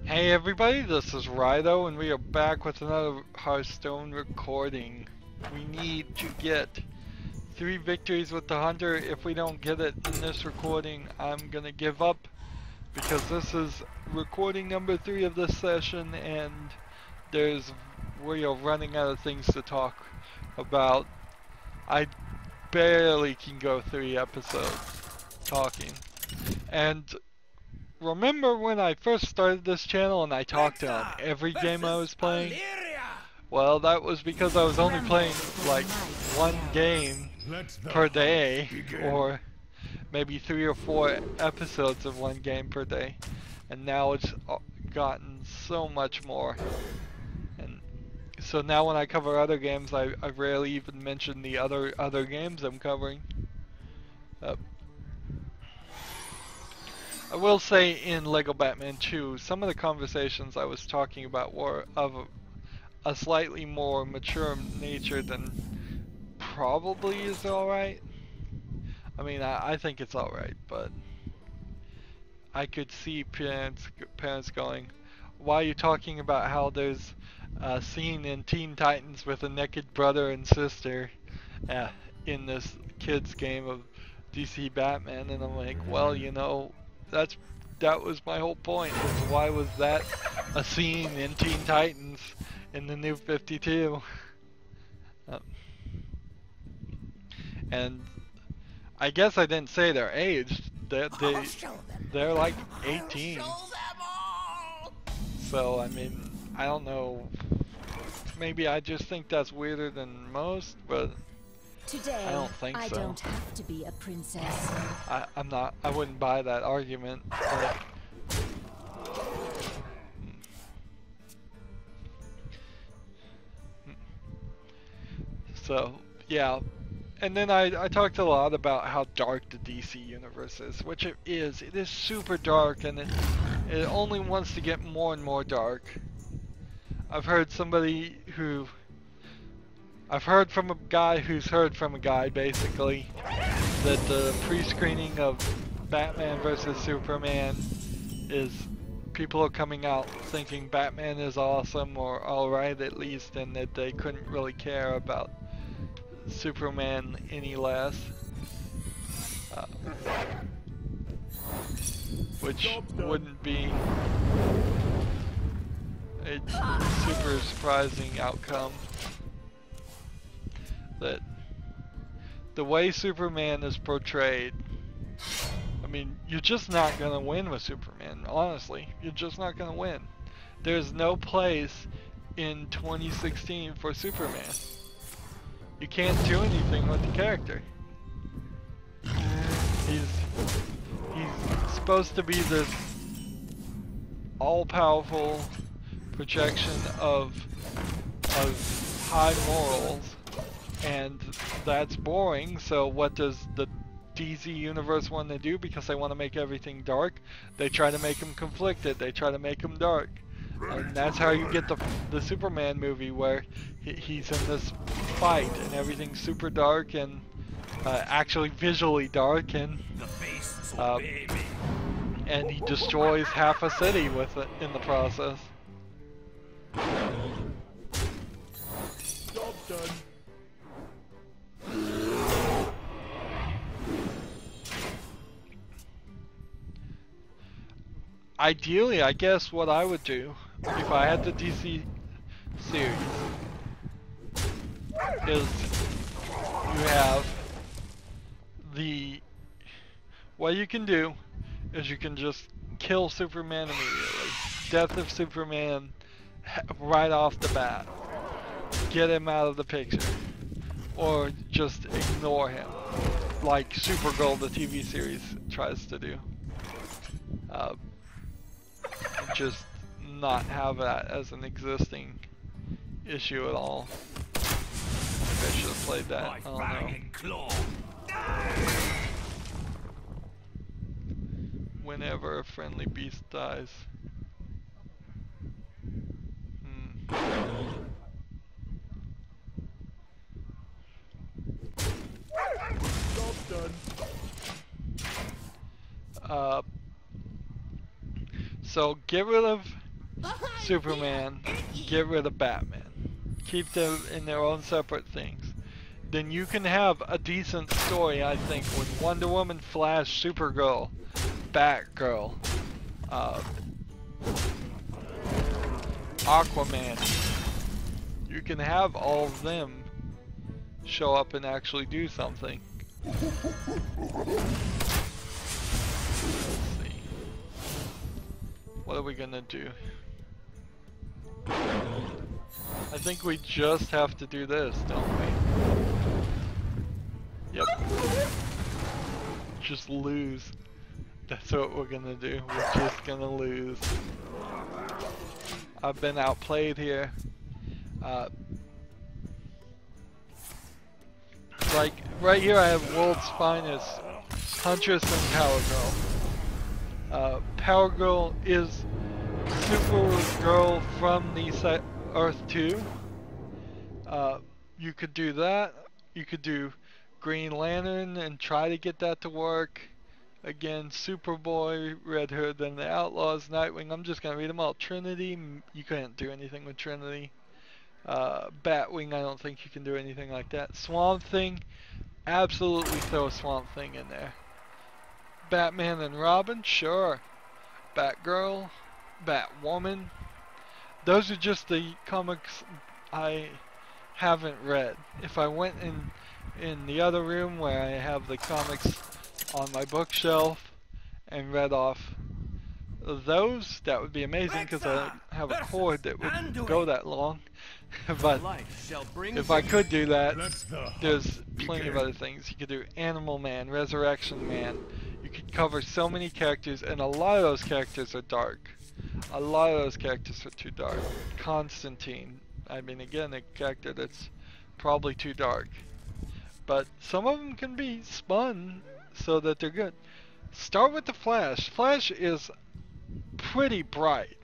Hey everybody, this is Rydo and we are back with another Hearthstone recording. We need to get 3 victories with the Hunter. If we don't get it in this recording, I'm gonna give up because this is recording number 3 of this session and we are running out of things to talk about. I barely can go 3 episodes talking. And remember when I first started this channel and I talked on every game I was playing? Well, that was because I was only playing like 1 game per day, or maybe 3 or 4 episodes of 1 game per day. And now it's gotten so much more. And so now when I cover other games, I rarely even mention the other games I'm covering. I will say in Lego Batman 2, some of the conversations I was talking about were of a slightly more mature nature than probably is alright. I mean, I think it's alright, but I could see parents going, why are you talking about how there's a scene in Teen Titans with a naked brother and sister in this kid's game of DC Batman? And I'm like, well, you know, that was my whole point. Is why was that a scene in Teen Titans in the New 52? And I guess I didn't say their age. They're like 18. So I mean, I don't know. Maybe I just think that's weirder than most, but today, I don't think so. I don't have to be a princess. I wouldn't buy that argument. But so, yeah. And then I talked a lot about how dark the DC universe is, which it is. It is super dark, and it only wants to get more and more dark. I've heard from a guy who's heard from a guy, basically, that the pre-screening of Batman vs. Superman is people are coming out thinking Batman is awesome or alright at least, and that they couldn't really care about Superman any less. Which wouldn't be a super surprising outcome. That the way Superman is portrayed, I mean, you're just not gonna win with Superman, honestly. You're just not gonna win. There's no place in 2016 for Superman. You can't do anything with the character. He's supposed to be this all-powerful projection of high morals, and that's boring. So what does the DC universe want to do? Because they want to make everything dark, they try to make him conflicted, they try to make him dark. And that's how you get the Superman movie, where he's in this fight and everything's super dark and actually visually dark, and he destroys half a city with it in the process. Job done. Ideally, I guess what I would do if I had the DC series is you have what you can do is you can just kill Superman immediately. Death of Superman right off the bat. Get him out of the picture. Or just ignore him. Like Supergirl, the TV series, tries to do. Just not have that as an existing issue at all. Maybe I should have played that. I don't know. Whenever a friendly beast dies. Job done. So get rid of Superman, get rid of Batman. Keep them in their own separate things. Then you can have a decent story, I think, with Wonder Woman, Flash, Supergirl, Batgirl, Aquaman. You can have all of them show up and actually do something. Let's see. What are we gonna do? I think we just have to do this, don't we? Yep. Just lose. That's what we're gonna do. We're just gonna lose. I've been outplayed here. Like, right here I have World's Finest, Huntress and Power Girl. Power Girl is Supergirl from the Earth 2. You could do that. You could do Green Lantern and try to get that to work. Again, Superboy, Red Hood, then the Outlaws, Nightwing. I'm just gonna read them all. Trinity, you can't do anything with Trinity. Batwing, I don't think you can do anything like that. Swamp Thing, absolutely throw Swamp Thing in there. Batman and Robin, sure. Batgirl, Batwoman. Those are just the comics I haven't read. If I went in the other room where I have the comics on my bookshelf and read off those, that would be amazing because I have a cord that would go that long. But if I could do that, there's plenty of other things. You could do Animal Man, Resurrection Man. You could cover so many characters, and a lot of those characters are dark. A lot of those characters are too dark. Constantine, I mean, again, a character that's probably too dark. But some of them can be spun so that they're good. Start with the Flash. Flash is pretty bright.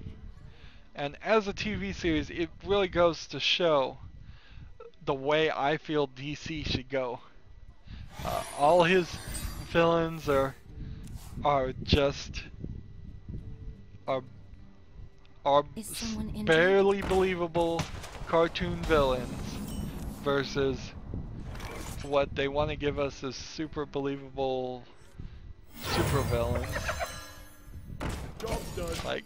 And as a TV series, it really goes to show the way I feel DC should go. All his villains are just barely believable cartoon villains versus what they want to give us as super believable super villains. Like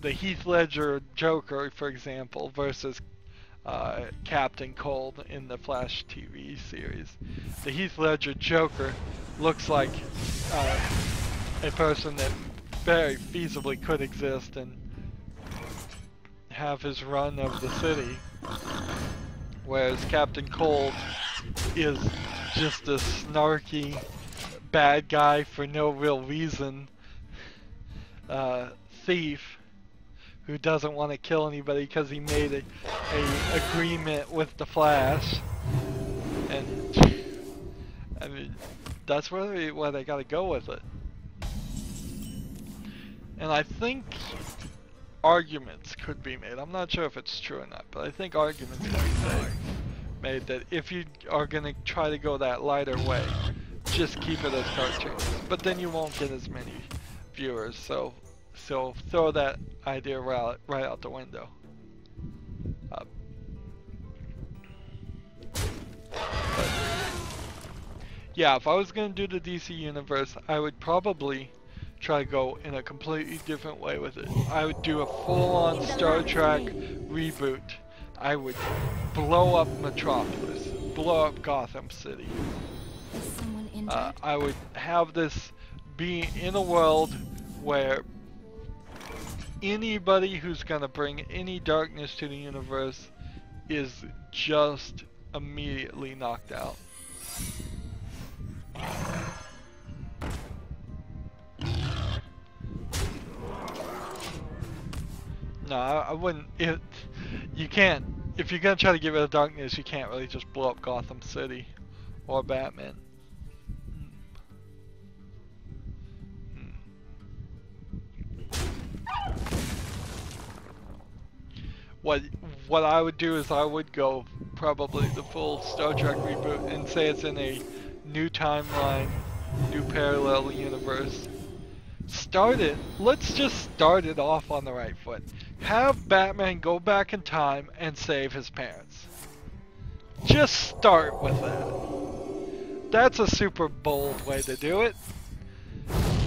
the Heath Ledger Joker, for example, versus Captain Cold in the Flash TV series. The Heath Ledger Joker looks like a person that very feasibly could exist and have his run of the city, whereas Captain Cold is just a snarky bad guy for no real reason, thief who doesn't want to kill anybody because he made a agreement with the Flash, and I mean that's where they got to go with it. And I think arguments could be made. I'm not sure if it's true or not, but I think arguments could be made that if you are going to try to go that lighter way, just keep it as cartoons. But then you won't get as many viewers, so throw that idea right out the window. But yeah, if I was going to do the DC universe, I would probably try to go in a completely different way with it. I would do a full-on Star Trek reboot. I would blow up Metropolis, blow up Gotham City. I would have this be in a world where anybody who's gonna bring any darkness to the universe is just immediately knocked out. No, I wouldn't. You can't. If you're gonna try to get rid of darkness, you can't really just blow up Gotham City or Batman. What I would do is I would go probably the full Star Trek reboot and say it's in a new timeline, new parallel universe, start it. Let's just start it off on the right foot. Have Batman go back in time and save his parents. Just start with that. That's a super bold way to do it.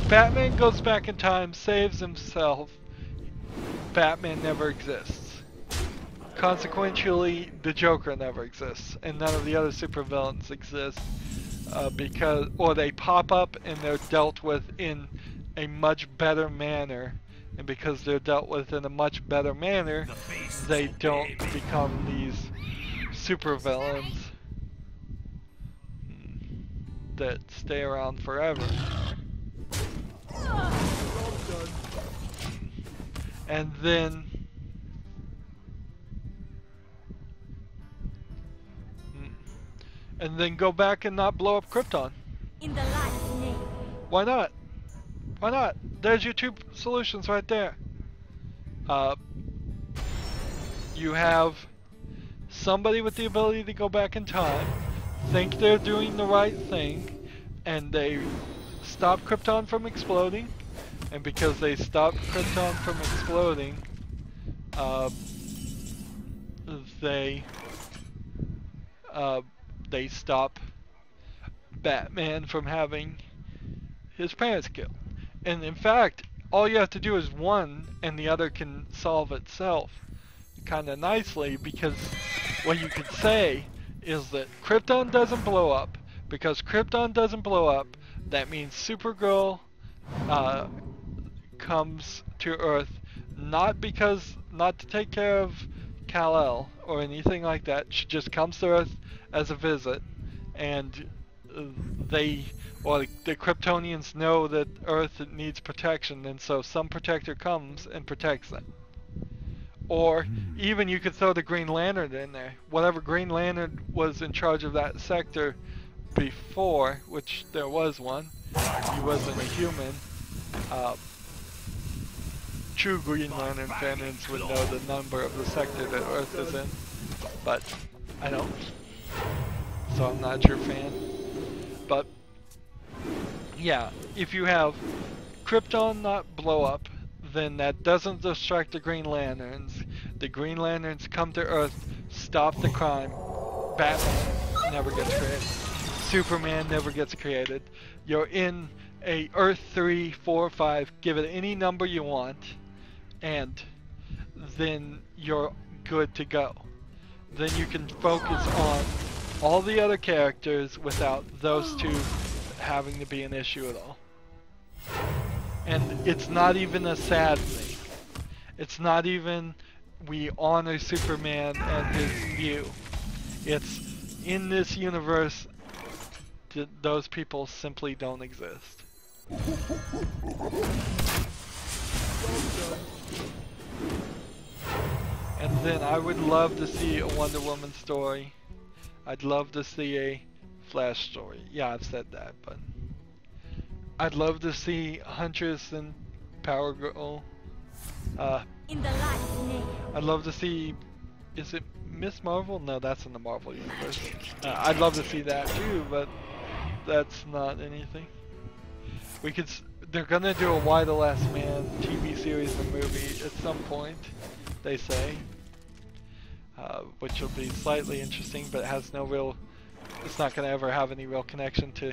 Batman goes back in time, saves himself. Batman never exists. Consequently, the Joker never exists, and none of the other supervillains exist or they pop up and they're dealt with in a much better manner, and because they're dealt with in a much better manner, they don't become these supervillains that stay around forever. And then go back and not blow up Krypton. In the light's name. Why not? Why not? There's your two solutions right there. You have somebody with the ability to go back in time, think they're doing the right thing, and they stop Krypton from exploding, and because they stop Krypton from exploding, they stop Batman from having his parents killed. And in fact, all you have to do is one, and the other can solve itself kind of nicely, because what you could say is that Krypton doesn't blow up. Because Krypton doesn't blow up, that means Supergirl comes to Earth not to take care of Kal-El or anything like that. She just comes to Earth as a visit, and the Kryptonians know that Earth needs protection, and so some protector comes and protects them. Or even you could throw the Green Lantern in there. Whatever Green Lantern was in charge of that sector before, which there was one, he wasn't a human. True Green Lantern fans would know the number of the sector that Earth is in, but I don't. So I'm not a true fan. But yeah, if you have Krypton not blow up, then that doesn't distract the Green Lanterns. The Green Lanterns come to Earth, stop the crime. Batman never gets created. Superman never gets created. You're in a Earth 3, 4, 5, give it any number you want, and then you're good to go. Then you can focus on all the other characters without those two having to be an issue at all. And it's not even a sad thing. It's not even we honor Superman and his view. It's in this universe those people simply don't exist. And then I would love to see a Wonder Woman story. I'd love to see a Flash story. Yeah, I've said that, but I'd love to see Huntress and Power Girl. In the light's name. I'd love to see, is it Miss Marvel? No, that's in the Marvel universe. I'd love to see that too, but that's not anything. They're gonna do a Y the Last Man TV series or movie at some point, they say, which will be slightly interesting, but has no real. It's not gonna ever have any real connection to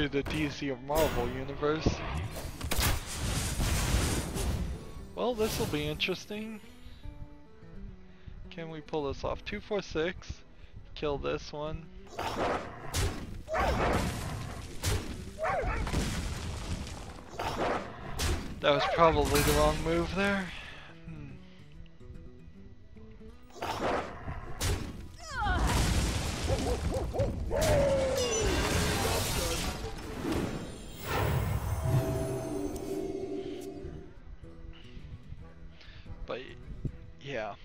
the DC or Marvel universe. Well, this will be interesting. Can we pull this off? 246. Kill this one. That was probably the wrong move there. But yeah.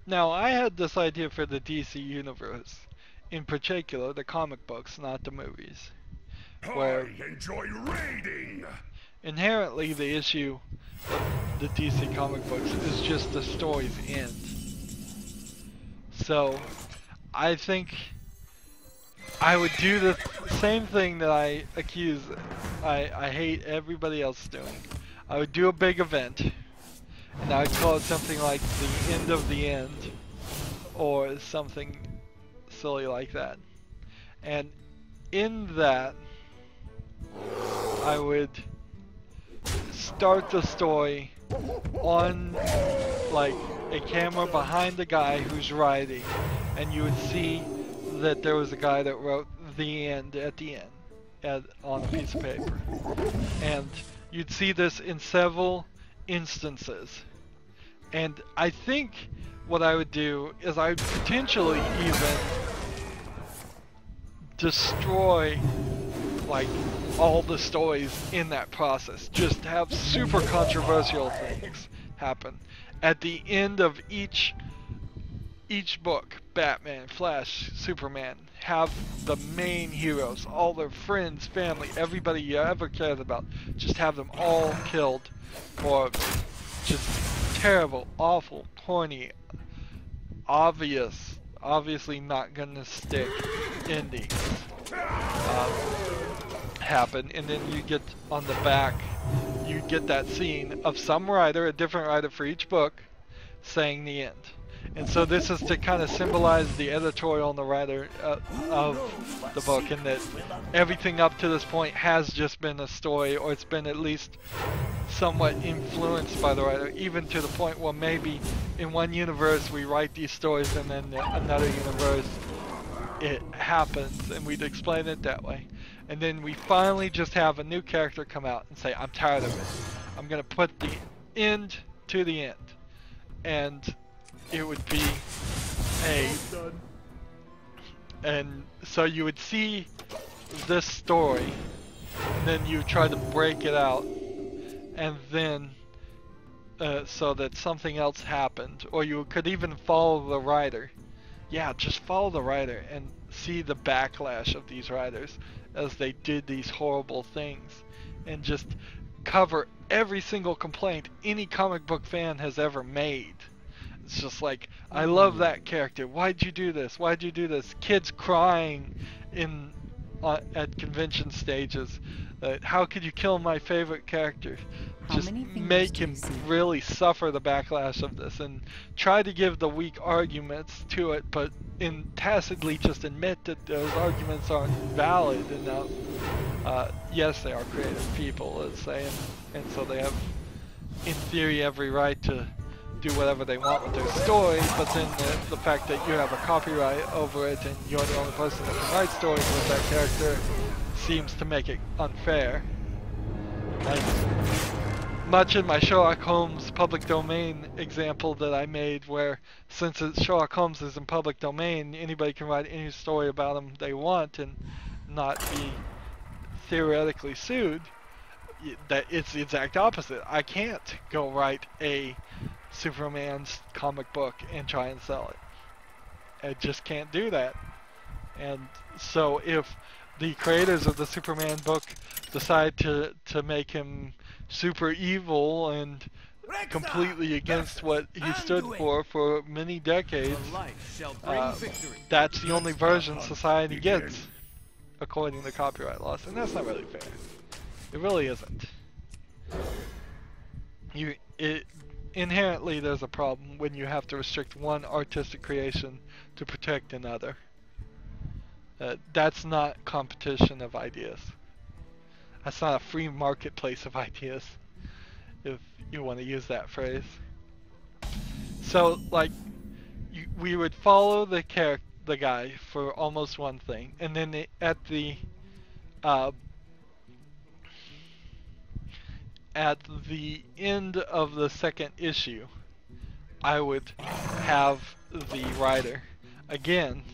Now I had this idea for the DC universe, in particular the comic books, not the movies, where I enjoy raiding. inherently the issue of the DC comic books is just the story's end. So I think I would do the same thing that I accuse I hate everybody else doing. I would do a big event, and I would call it something like the end of the end, or something silly like that. And in that, I would start the story on like a camera behind the guy who's writing, and you would see that there was a guy that wrote the end at the end on a piece of paper. And you'd see this in several instances. And I think what I would do is I would potentially even destroy like all the stories in that process. Just have super controversial things happen. At the end of each book, Batman, Flash, Superman, have the main heroes, all their friends, family, everybody you ever cared about, just have them all killed for just terrible, awful, corny, obviously not gonna stick endings happen. And then you get on the back, you get that scene of some writer, a different writer for each book, saying the end. And so this is to kind of symbolize the editorial and the writer of the book, and that everything up to this point has just been a story, or it's been at least somewhat influenced by the writer, even to the point where maybe in one universe we write these stories and then in another universe it happens, and we'd explain it that way. And then we finally just have a new character come out and say, I'm tired of it. I'm going to put the end to the end. And it would be and so you would see this story, and then you try to break it out, and then so that something else happened, or you could even follow the writer. Yeah, just follow the writer and see the backlash of these writers as they did these horrible things, and just cover every single complaint any comic book fan has ever made. It's just like, I love that character. Why'd you do this? Why'd you do this? Kids crying at convention stages. How could you kill my favorite character? Just make him really suffer the backlash of this, and try to give the weak arguments to it, but tacitly just admit that those arguments aren't valid enough. Yes, they are creative people, let's say, and so they have, in theory, every right to do whatever they want with their story, but then the fact that you have a copyright over it and you're the only person that can write stories with that character seems to make it unfair. Like, much in my Sherlock Holmes public domain example that I made, where since Sherlock Holmes is in public domain, anybody can write any story about him they want and not be theoretically sued, that it's the exact opposite. I can't go write a Superman's comic book and try and sell it. I just can't do that. And so if the creators of the Superman book decide to make him super evil and completely against what he stood for many decades, that's the only version society gets according to copyright laws, and that's not really fair. It really isn't. Inherently there's a problem when you have to restrict one artistic creation to protect another. That's not competition of ideas. That's not a free marketplace of ideas, if you want to use that phrase. So, like, we would follow the guy for almost one thing, and then at the end of the second issue, I would have the writer, again,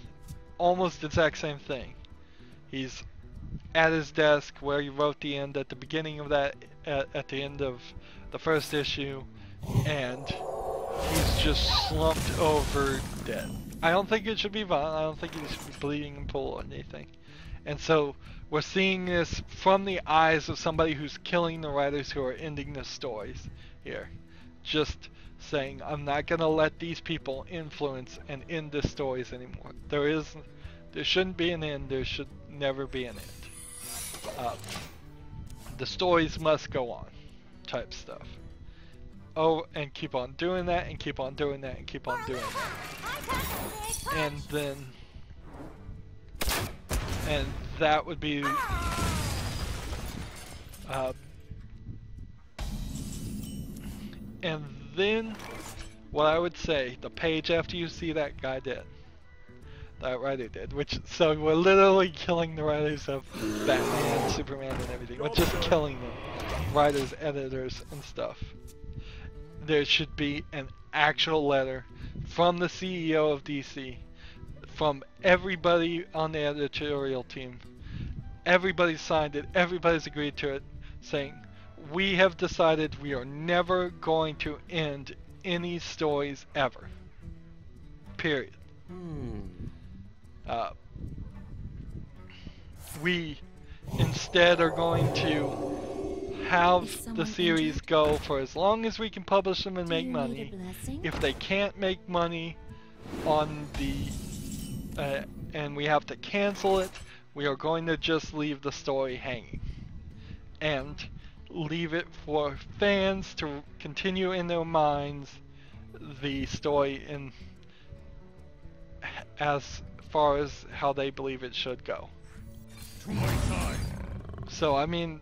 almost exact same thing. He's at his desk where he wrote the end at the beginning of that, at the end of the first issue, and he's just slumped over dead. I don't think it should be violent. I don't think he should be bleeding and pull or anything. And so we're seeing this from the eyes of somebody who's killing the writers who are ending the stories here. Just saying, I'm not going to let these people influence and end the stories anymore. There is There shouldn't be an end. There should never be an end. The stories must go on, type stuff. Oh, and keep on doing that, and keep on doing that, and keep on doing that. And then, and that would be, and then what I would say, the page after you see that guy dead, that Rydo did, which, so we're literally killing the writers of Batman, Superman, and everything. We're just killing them. Writers, editors, and stuff. There should be an actual letter from the CEO of DC, from everybody on the editorial team. Everybody signed it, everybody's agreed to it, saying, we have decided we are never going to end any stories ever. Period. We instead are going to have the series go for as long as we can publish them and make money. If they can't make money on the and we have to cancel it, we are going to just leave the story hanging and leave it for fans to continue in their minds the story in as far as how they believe it should go. So I mean,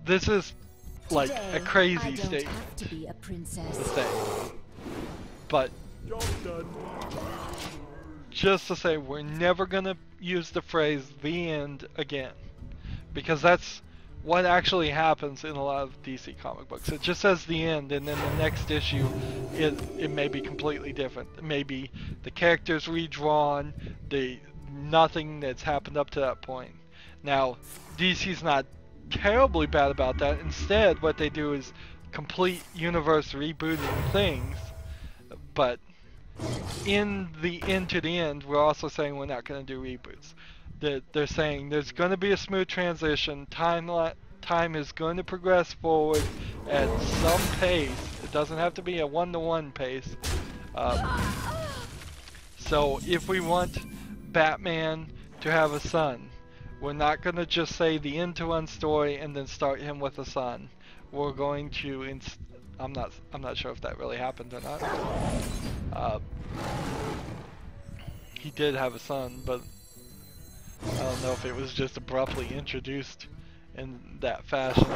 this is like a crazy statement to say, but just to say we're never gonna use the phrase "the end" again, because that's what actually happens in a lot of DC comic books. It just says the end, and then the next issue, it may be completely different. It may be the characters redrawn, nothing that's happened up to that point. Now, DC's not terribly bad about that. Instead, what they do is complete universe rebooting things, but in the end to the end, we're also saying we're not going to do reboots. They're saying there's going to be a smooth transition. Time is going to progress forward at some pace. It doesn't have to be a one-to-one pace. So if we want Batman to have a son, we're not going to just say the end to one story and then start him with a son. We're going to I'm not sure if that really happened or not. He did have a son, but I don't know if it was just abruptly introduced in that fashion.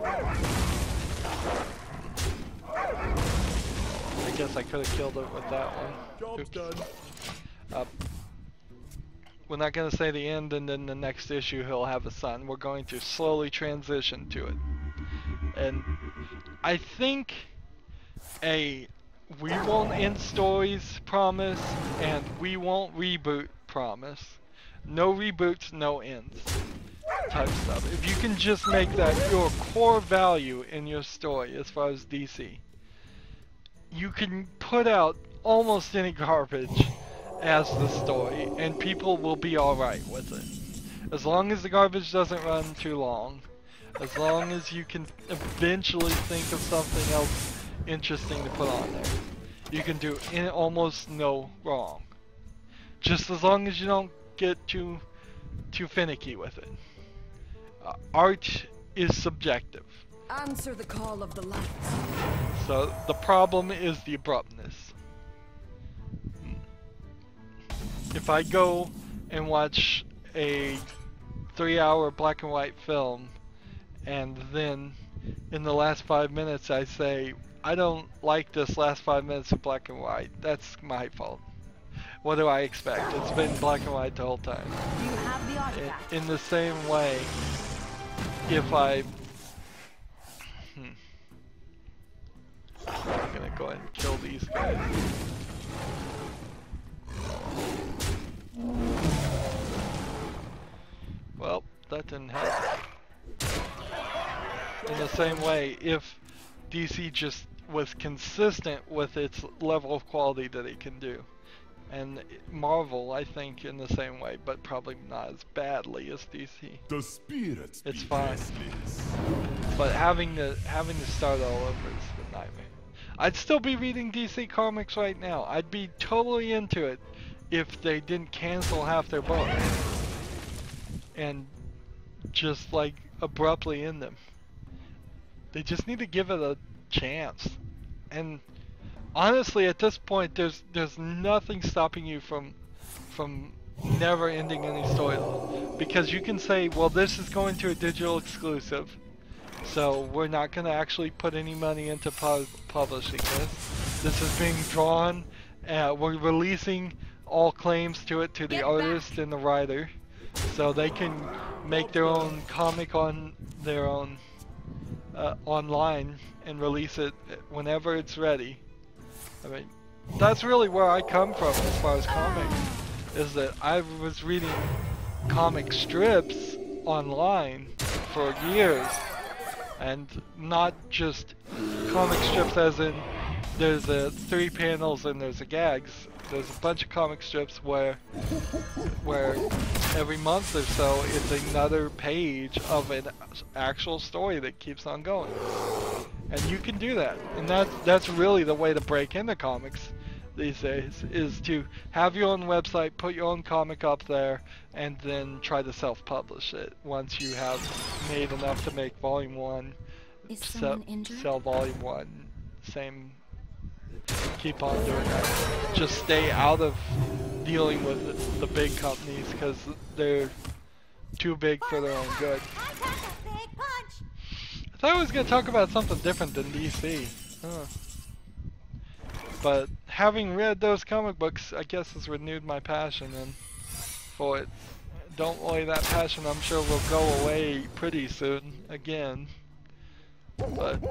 I guess I could have killed it with that one. Oops. We're not going to say the end and then the next issue he'll have a son. We're going to slowly transition to it. And I think we won't end stories promise and we won't reboot promise. No reboots, no ends type stuff. If you can just make that your core value in your story as far as DC, you can put out almost any garbage as the story and people will be alright with it. As long as the garbage doesn't run too long, as long as you can eventually think of something else interesting to put on there, you can do almost no wrong. Just as long as you don't get too finicky with it. Art is subjective. Answer the call of the light. So the problem is the abruptness. If I go and watch a 3-hour black and white film and then in the last 5 minutes I say, I don't like this last 5 minutes of black and white, that's my fault. What do I expect? It's been black and white the whole time. You have the artifact. In the same way, if I'm gonna go ahead and kill these guys. Well, that didn't happen. In the same way, if DC just was consistent with its level of quality that it can do, and Marvel, I think, in the same way, but probably not as badly as DC. The spirits it's fine. But having to start all over is a nightmare. I'd still be reading DC comics right now. I'd be totally into it if they didn't cancel half their books and just like abruptly end them. They just need to give it a chance. And honestly, at this point, there's nothing stopping you from never ending any story, because you can say, well, this is going to a digital exclusive, so we're not going to actually put any money into publishing this. This is being drawn. We're releasing all claims to it to the artist and the writer, so they can make their own comic on their own online and release it whenever it's ready. I mean, that's really where I come from as far as comics, is that I was reading comic strips online for years, and not just comic strips as in there's 3 panels and there's the gags. There's a bunch of comic strips where every month or so it's another page of an actual story that keeps on going. And you can do that. And that's really the way to break into comics these days, is to have your own website, put your own comic up there, and then try to self-publish it once you have made enough to make volume 1, sell volume 1, same. Keep on doing that. Just stay out of dealing with the big companies, because they're too big for their own good. I thought I was going to talk about something different than DC. But having read those comic books, I guess, has renewed my passion for it. Don't worry, that passion I'm sure will go away pretty soon again. But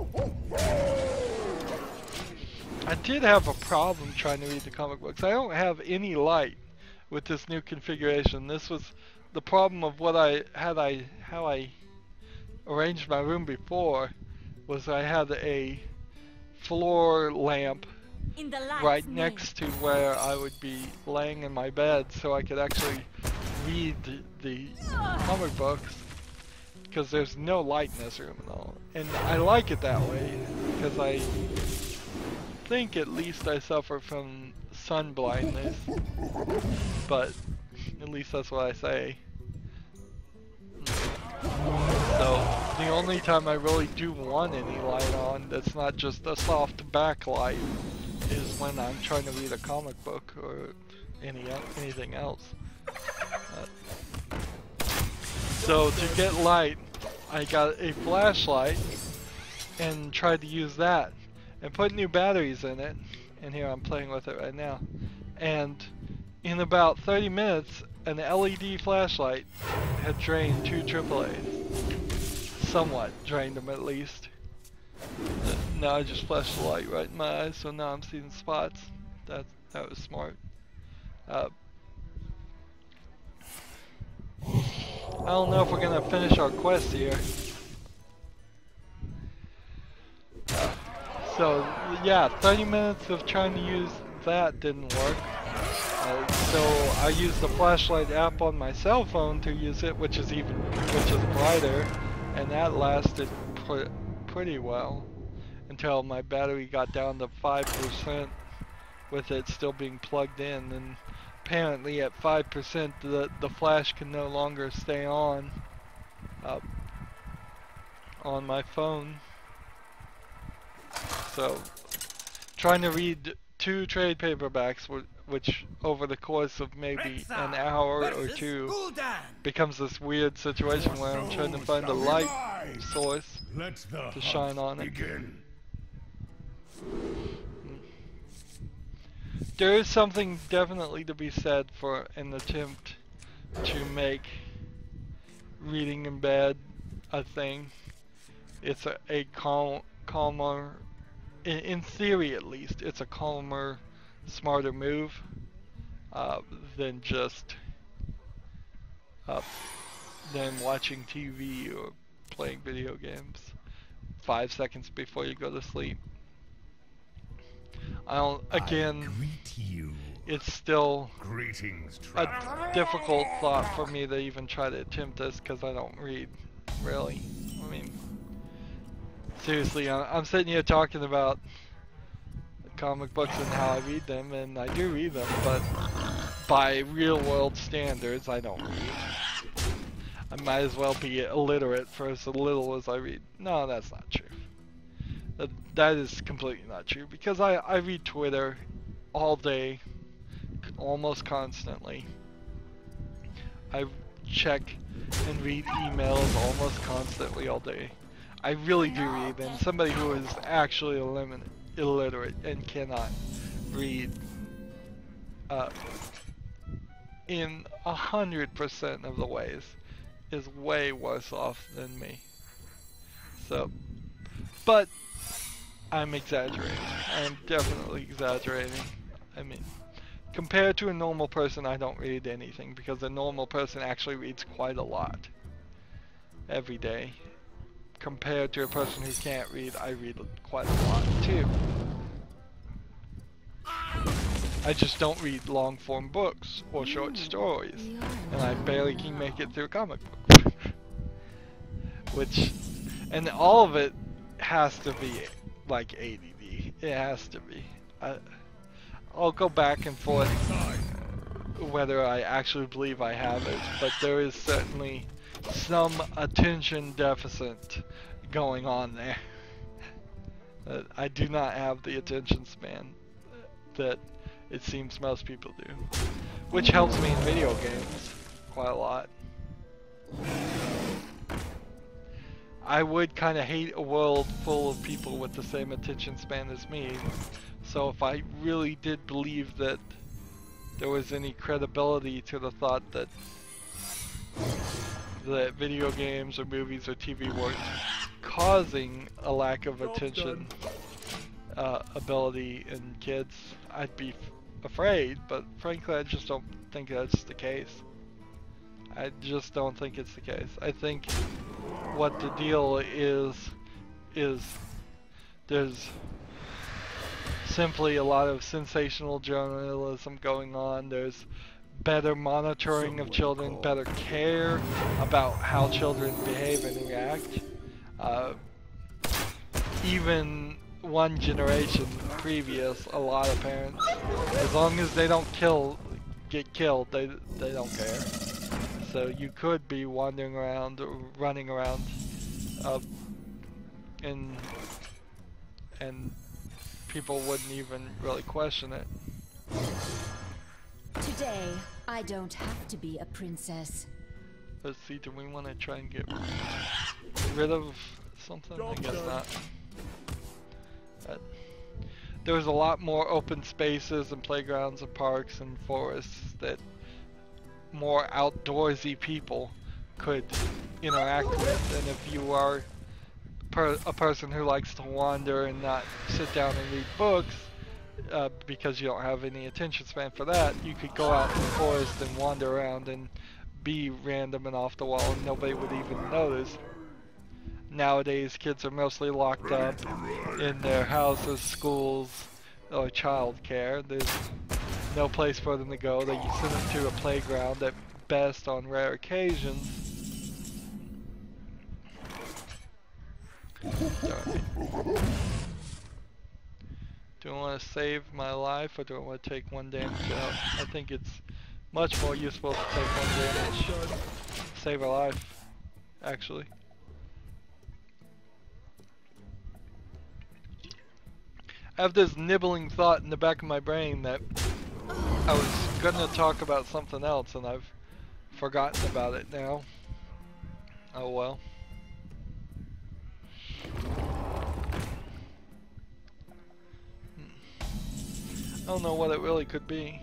I did have a problem trying to read the comic books. I don't have any light with this new configuration. This was the problem of what how I arranged my room before, was I had a floor lamp right next to where I would be laying in my bed, so I could actually read the comic books, because there's no light in this room at all. And I like it that way, because I think at least I suffer from sun blindness, but at least that's what I say. So the only time I really do want any light on that's not just a soft backlight is when I'm trying to read a comic book or anything else. So to get light, I got a flashlight and tried to use that and put new batteries in it, and here I'm playing with it right now. And in about 30 minutes, an LED flashlight had drained 2 AAAs. Somewhat drained them, at least. Now I just flashed the light right in my eyes, so now I'm seeing spots. That was smart. I don't know if we're gonna finish our quest here. So yeah, 30 minutes of trying to use that didn't work. So I used the flashlight app on my cell phone to use it, which is brighter, and that lasted pretty well until my battery got down to 5% with it still being plugged in. And apparently at 5% the flash can no longer stay on my phone. So trying to read 2 trade paperbacks, which over the course of maybe an hour or 2 becomes this weird situation where I'm trying to find a light source to shine on it. There is something definitely to be said for an attempt to make reading in bed a thing. It's a calmer, in theory at least, it's a calmer, smarter move than just than watching TV or playing video games 5 seconds before you go to sleep. Again, it's still a difficult thought for me to even try to attempt this, because I don't read, really. I mean, seriously, I'm sitting here talking about comic books and how I read them, and I do read them, but by real world standards, I don't read. I might as well be illiterate for as little as I read. No, that's not true. That is completely not true, because I read Twitter all day, almost constantly. I check and read emails almost constantly all day. I really do read, and somebody who is actually illiterate and cannot read in 100% of the ways is way worse off than me. So, but I'm exaggerating. I'm definitely exaggerating. I mean, compared to a normal person, I don't read anything, because a normal person actually reads quite a lot every day. Compared to a person who can't read, I read quite a lot too. I just don't read long form books or short stories, and I barely can make it through a comic book. And all of it has to be like ADD. It has to be. I'll go back and forth whether I actually believe I have it, but there is certainly some attention deficit going on there. I do not have the attention span that it seems most people do, which helps me in video games quite a lot. I would kind of hate a world full of people with the same attention span as me, so if I really did believe that there was any credibility to the thought that video games or movies or TV were causing a lack of attention ability in kids, I'd be afraid, but frankly I just don't think that's the case. I just don't think it's the case. I think what the deal is there's simply a lot of sensational journalism going on. There's better monitoring of children, better care about how children behave and react. Even one generation previous, a lot of parents, as long as they don't get killed, they don't care. So you could be wandering around, or running around, and people wouldn't even really question it. Today, I don't have to be a princess. Let's see, do we want to try and get rid of something? I guess not. But there's a lot more open spaces and playgrounds and parks and forests that more outdoorsy people could interact with, and if you are a person who likes to wander and not sit down and read books, because you don't have any attention span for that, you could go out in the forest and wander around and be random and off the wall and nobody would even notice. Nowadays kids are mostly locked up in their houses, schools, or childcare. There's no place for them to go. They send them to a playground at best on rare occasions. Do I want to save my life, or do I want to take one damage out? I think it's much more useful to take one damage. Save a life, actually. I have this nibbling thought in the back of my brain that I was gonna talk about something else and I've forgotten about it now. Oh well. I don't know what it really could be.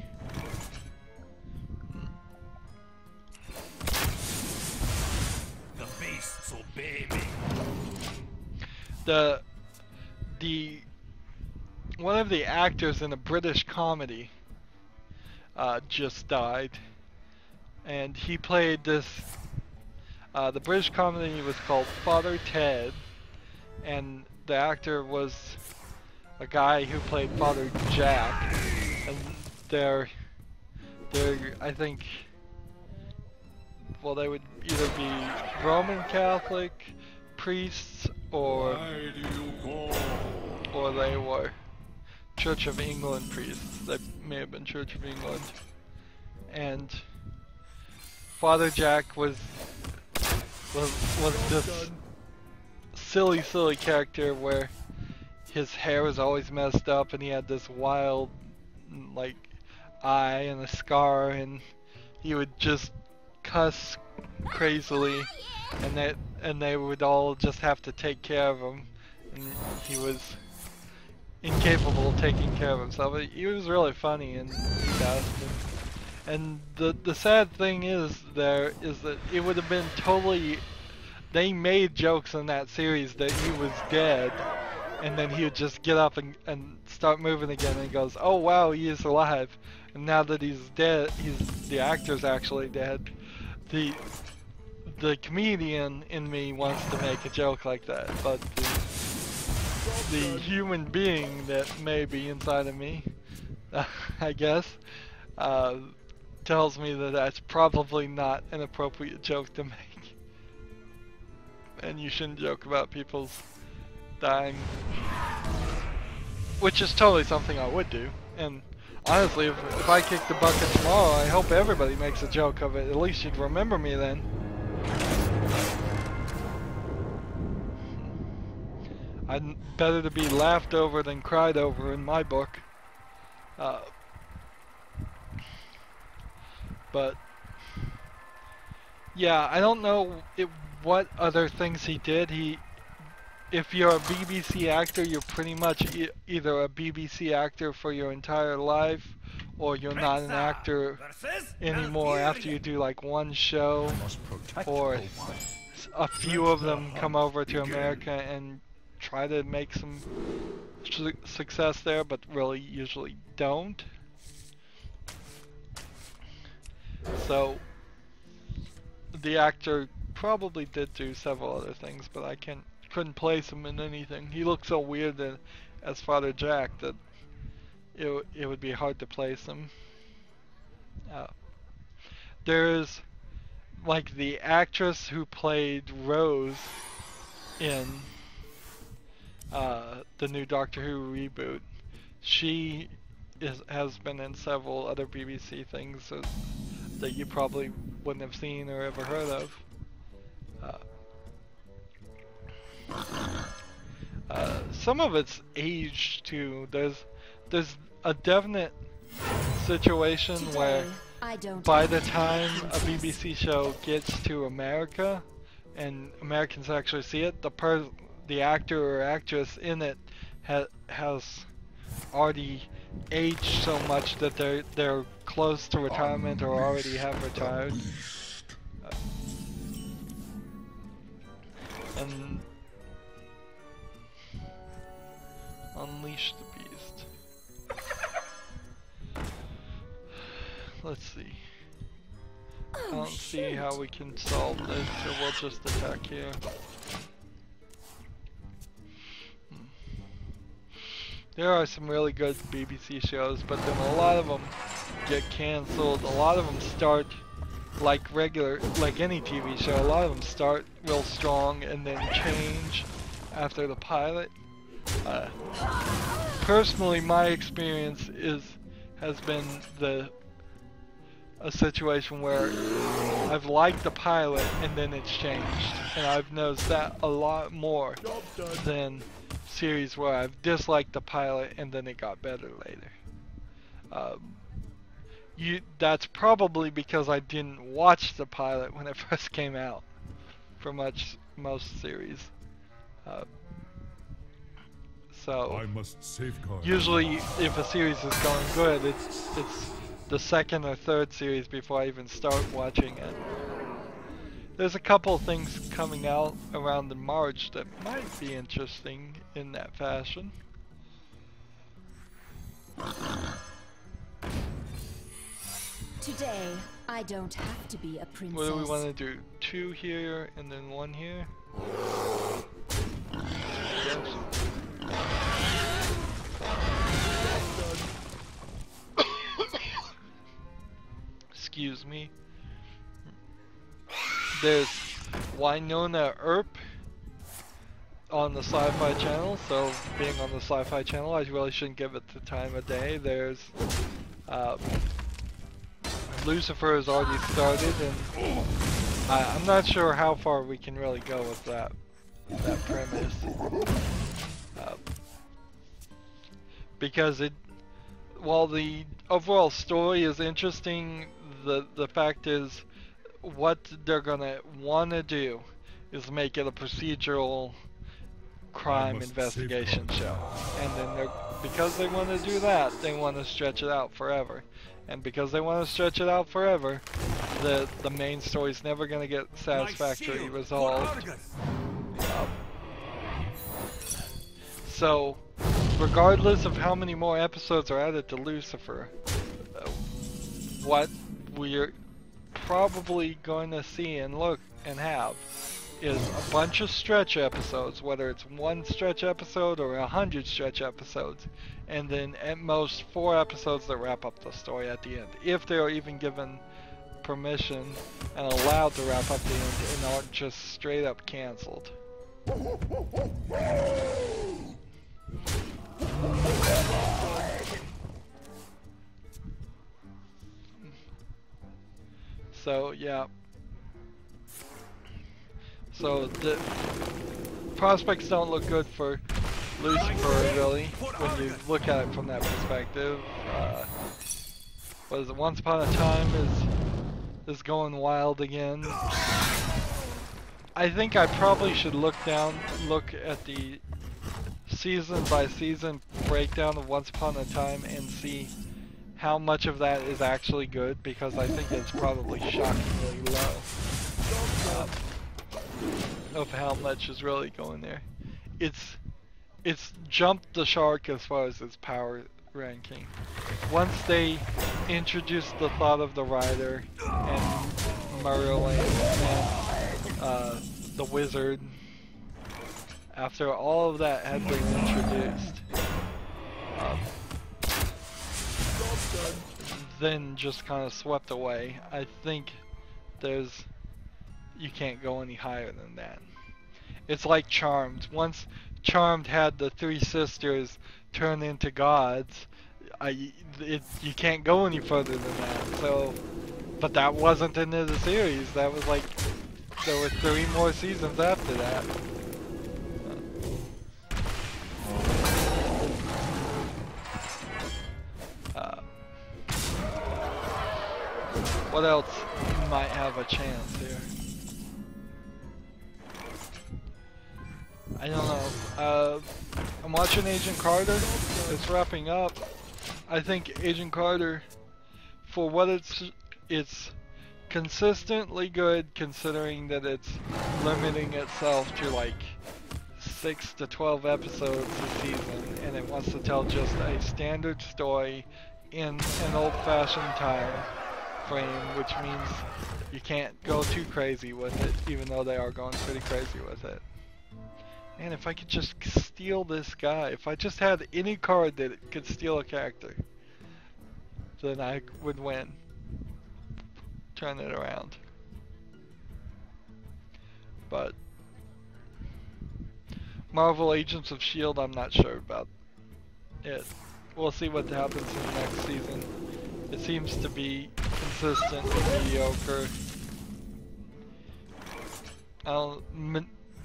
The beasts obey me. One of the actors in a British comedy just died, and he played this. The British comedy was called Father Ted, and the actor was a guy who played Father Jack, and they're I think, well, they would either be Roman Catholic priests or they were Church of England priests. They may have been Church of England. and Father Jack was this silly character where his hair was always messed up and he had this wild like eye and a scar, and he would just cuss crazily, and they would all just have to take care of him, and he was incapable of taking care of himself. He was really funny and best. And the sad thing is that it would have been totally. They made jokes in that series that he was dead, and then he would just get up and start moving again, and he goes, "Oh wow, he is alive." And now that he's dead, the actor's actually dead. The comedian in me wants to make a joke like that, but the human being that may be inside of me, I guess, tells me that that's probably not an appropriate joke to make. And you shouldn't joke about people's dying. Which is totally something I would do. And honestly, if I kick the bucket tomorrow, I hope everybody makes a joke of it. At least you'd remember me then. I'd better to be laughed over than cried over in my book. But yeah, I don't know what other things he did. If you're a BBC actor, you're pretty much either a BBC actor for your entire life, or you're not an actor anymore after you do like one show, or a few of them come over to America and try to make some success there, but really usually don't. So the actor probably did do several other things, but I couldn't place him in anything. He looked so weird that, as Father Jack, that it would be hard to place him. There's like the actress who played Rose in the new Doctor Who reboot. She has been in several other BBC things that you probably wouldn't have seen or ever heard of. Some of it's age too. There's a definite situation where by the time a BBC show gets to America and Americans actually see it, the actor or actress in it has already aged so much that they're close to retirement or already have retired. And unleash the beast. Let's see. I don't see how we can solve this, so we'll just attack here. There are some really good BBC shows, but then a lot of them get cancelled. A lot of them start like any TV show. A lot of them start real strong and then change after the pilot. Personally, my experience has been a situation where I've liked the pilot and then it's changed, and I've noticed that a lot more than series where I've disliked the pilot and then it got better later. That's probably because I didn't watch the pilot when it first came out for most series. So I must safeguard. Usually if a series is going good, it's the second or third series before I even start watching it. There's a couple of things coming out around in March that might be interesting in that fashion. Today, I don't have to be a princess. What do we want to do? 2 here and then 1 here? Excuse me. There's Winona Earp on the Sci-Fi Channel, so being on the Sci-Fi Channel, I really shouldn't give it the time of day. There's Lucifer has already started, and I'm not sure how far we can really go with that premise, because while the overall story is interesting, the fact is what they're gonna want to do is make it a procedural crime investigation show, and then because they want to do that, they want to stretch it out forever, and because they want to stretch it out forever, the main story's never going to get satisfactorily resolved. So regardless of how many more episodes are added to Lucifer, what we're probably going to see and look and have is a bunch of stretch episodes, whether it's one stretch episode or 100 stretch episodes, and then at most 4 episodes that wrap up the story at the end, if they are even given permission and allowed to wrap up the end and aren't just straight up cancelled. So yeah. So the prospects don't look good for Lucifer, really, when you look at it from that perspective. What is it? Once Upon a Time is going wild again. I think I probably should look at the season by season breakdown of Once Upon a Time and see how much of that is actually good, because I think it's probably shockingly low. Of how much is really going there. It's jumped the shark as far as its power ranking. Once they introduced the thought of the Ryder and Merlin and the Wizard, after all of that had been introduced, then just kind of swept away. I think you can't go any higher than that. It's like Charmed. Once Charmed had the 3 sisters turn into gods, you can't go any further than that. So, but that wasn't in the series. That was like, there were 3 more seasons after that. What else might have a chance here? I don't know. I'm watching Agent Carter. It's wrapping up. I think Agent Carter, for what it's consistently good, considering that it's limiting itself to like 6 to 12 episodes a season, and it wants to tell just a standard story in an old-fashioned time frame, which means you can't go too crazy with it, even though they are going pretty crazy with it. And if I could just steal this guy, if I just had any card that could steal a character, then I would win. Turn it around. But Marvel Agents of S.H.I.E.L.D., I'm not sure about it. We'll see what happens in the next season. It seems to be consistent and mediocre.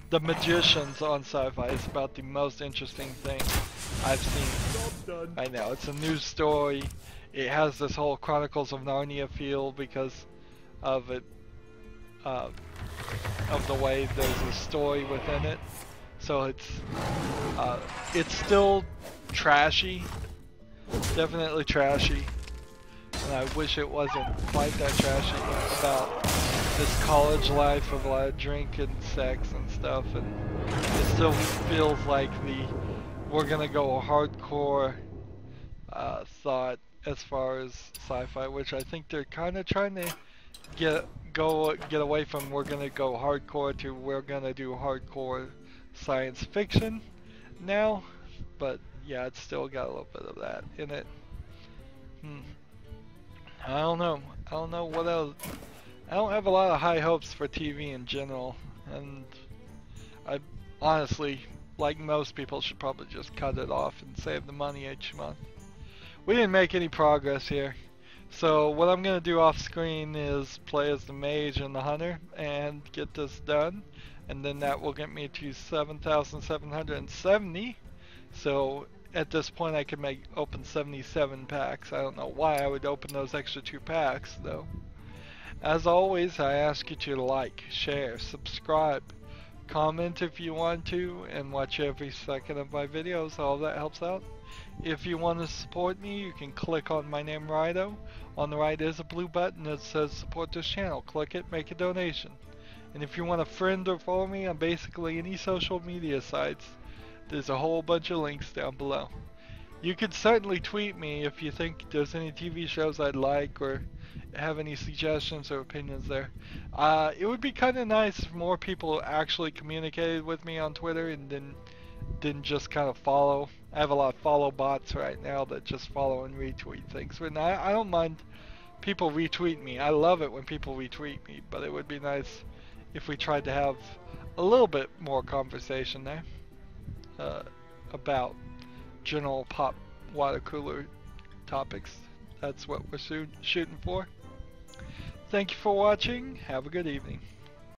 The Magicians on Sci-Fi is about the most interesting thing I've seen. I know, it's a new story. It has this whole Chronicles of Narnia feel because of it, of the way there's a story within it. So it's still trashy, definitely trashy, and I wish it wasn't quite that trashy about this college life of a lot of drink and sex and stuff, and it still feels like we're gonna go hardcore thought as far as sci-fi, which I think they're kind of trying to get away from. We're gonna go hardcore to we're gonna do hardcore science fiction now, but yeah, it's still got a little bit of that in it. I don't know what else. I don't have a lot of high hopes for TV in general, and I honestly, like most people, should probably just cut it off and save the money each month. We didn't make any progress here. So what I'm going to do off screen is play as the mage and the hunter and get this done. And then that will get me to 7,770. So at this point I can open 77 packs. I don't know why I would open those extra 2 packs though. As always, I ask you to like, share, subscribe, comment if you want to, and watch every second of my videos. All that helps out. If you want to support me, you can click on my name, Rydo. On the right is a blue button that says support this channel. Click it, make a donation. And if you want to friend or follow me on basically any social media sites, there's a whole bunch of links down below. You could certainly tweet me if you think there's any TV shows I'd like or have any suggestions or opinions there. It would be kind of nice if more people actually communicated with me on Twitter and didn't just kind of follow. I have a lot of follow bots right now that just follow and retweet things. But I don't mind people retweet me. I love it when people retweet me, but it would be nice if we tried to have a little bit more conversation there about general pop water cooler topics. That's what we're shooting for. Thank you for watching. Have a good evening.